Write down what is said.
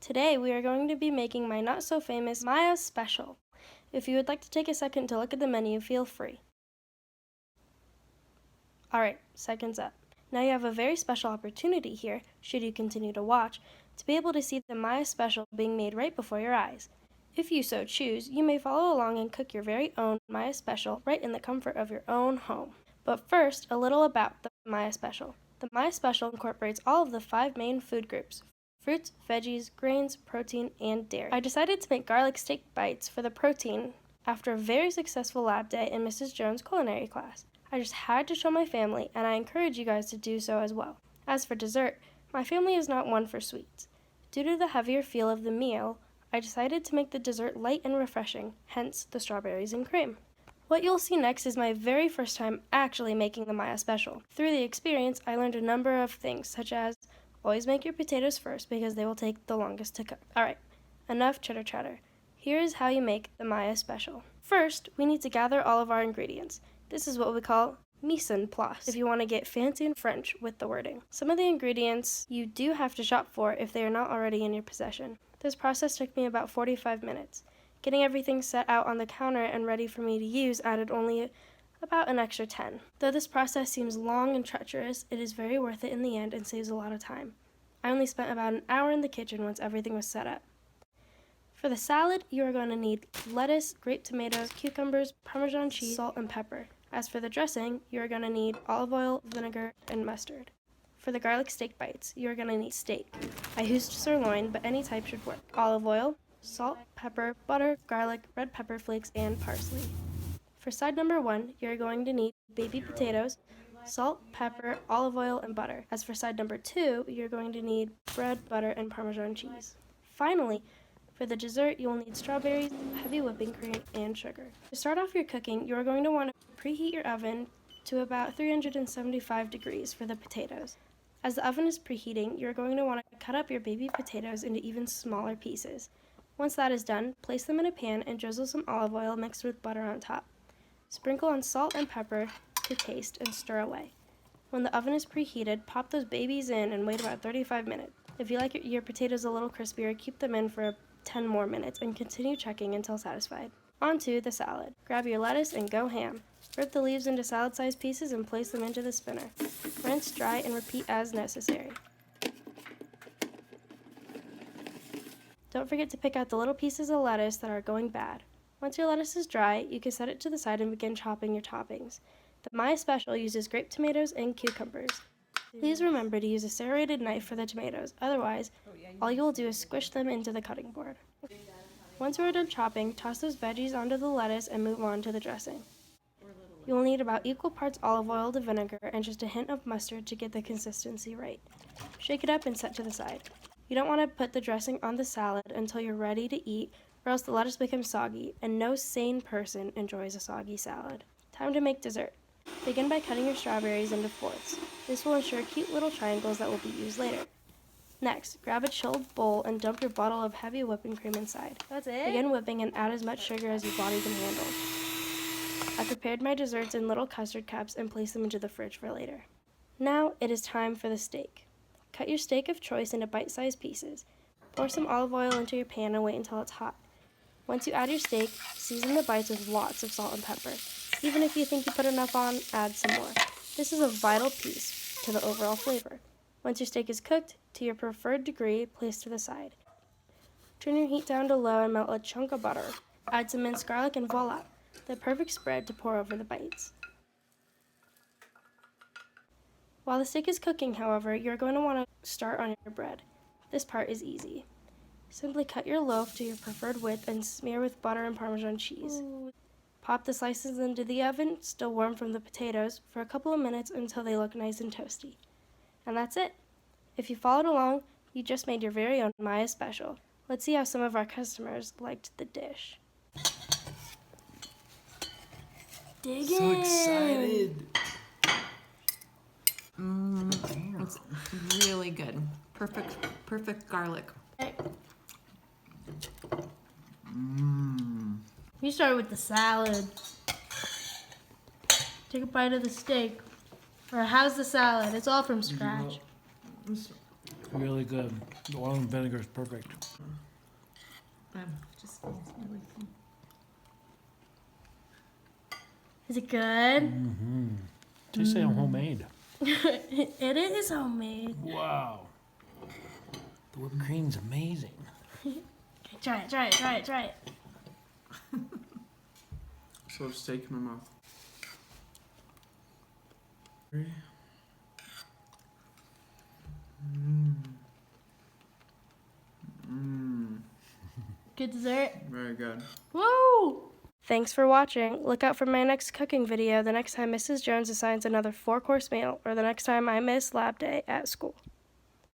Today we are going to be making my not so famous Maya special. If you would like to take a second to look at the menu, feel free. Alright, seconds up. Now you have a very special opportunity here, should you continue to watch, to be able to see the Maya special being made right before your eyes. If you so choose, you may follow along and cook your very own Maya special right in the comfort of your own home. But first, a little about the Maya special. The Maya special incorporates all of the 5 main food groups: fruits, veggies, grains, protein, and dairy. I decided to make garlic steak bites for the protein after a very successful lab day in Mrs. Jones' culinary class. I just had to show my family, and I encourage you guys to do so as well. As for dessert, my family is not one for sweets. Due to the heavier feel of the meal, I decided to make the dessert light and refreshing, hence the strawberries and cream. What you'll see next is my very first time actually making the Maya special. Through the experience, I learned a number of things, such as always make your potatoes first because they will take the longest to cook. Alright, enough chitter chatter. Here is how you make the Maya special. First, we need to gather all of our ingredients. This is what we call mise en place, if you want to get fancy and French with the wording. Some of the ingredients you do have to shop for if they are not already in your possession. This process took me about 45 minutes. Getting everything set out on the counter and ready for me to use added only about an extra 10. Though this process seems long and treacherous, it is very worth it in the end and saves a lot of time. I only spent about an hour in the kitchen once everything was set up. For the salad, you are going to need lettuce, grape tomatoes, cucumbers, Parmesan cheese, salt, and pepper. As for the dressing, you are going to need olive oil, vinegar, and mustard. For the garlic steak bites, you are going to need steak. I used sirloin, but any type should work. Olive oil, salt, pepper, butter, garlic, red pepper flakes, and parsley. For side number 1, you're going to need baby potatoes, salt, pepper, olive oil, and butter. As for side number 2, you're going to need bread, butter, and Parmesan cheese. Finally, for the dessert, you'll need strawberries, heavy whipping cream, and sugar. To start off your cooking, you are going to want to preheat your oven to about 375 degrees for the potatoes. As the oven is preheating, you're going to want to cut up your baby potatoes into even smaller pieces. Once that is done, place them in a pan and drizzle some olive oil mixed with butter on top. Sprinkle on salt and pepper to taste and stir away. When the oven is preheated, pop those babies in and wait about 35 minutes. If you like your potatoes a little crispier, keep them in for 10 more minutes and continue checking until satisfied. On to the salad. Grab your lettuce and go ham. Rip the leaves into salad-sized pieces and place them into the spinner. Rinse, dry, and repeat as necessary. Don't forget to pick out the little pieces of lettuce that are going bad. Once your lettuce is dry, you can set it to the side and begin chopping your toppings. The Maya special uses grape tomatoes and cucumbers. Please remember to use a serrated knife for the tomatoes, otherwise, all you will do is squish them into the cutting board. Once you are done chopping, toss those veggies onto the lettuce and move on to the dressing. You will need about equal parts olive oil to vinegar and just a hint of mustard to get the consistency right. Shake it up and set to the side. You don't want to put the dressing on the salad until you're ready to eat, or else the lettuce becomes soggy, and no sane person enjoys a soggy salad. Time to make dessert. Begin by cutting your strawberries into fourths. This will ensure cute little triangles that will be used later. Next, grab a chilled bowl and dump your bottle of heavy whipping cream inside. That's it? Begin whipping and add as much sugar as your body can handle. I prepared my desserts in little custard cups and placed them into the fridge for later. Now it is time for the steak. Cut your steak of choice into bite-sized pieces. Pour some olive oil into your pan and wait until it's hot. Once you add your steak, season the bites with lots of salt and pepper. Even if you think you put enough on, add some more. This is a vital piece to the overall flavor. Once your steak is cooked to your preferred degree, place to the side. Turn your heat down to low and melt a chunk of butter. Add some minced garlic and voila, the perfect spread to pour over the bites. While the steak is cooking, however, you're going to want to start on your bread. This part is easy. Simply cut your loaf to your preferred width and smear with butter and Parmesan cheese. Pop the slices into the oven, still warm from the potatoes, for a couple of minutes until they look nice and toasty. And that's it. If you followed along, you just made your very own Maya special. Let's see how some of our customers liked the dish. Dig in! So excited! It's really good. Perfect garlic. You start with the salad. Take a bite of the steak. Or how's the salad? It's all from scratch. Really good. The oil and vinegar is perfect. Just feels really good. Is it good? Mm-hmm. Tastes like homemade. It is homemade. Wow. The whipped cream's amazing. Try it, try it, try it, try it. So steak in my mouth. Good dessert. Very good. Woo! Thanks for watching. Look out for my next cooking video the next time Mrs. Jones assigns another 4-course meal or the next time I miss lab day at school.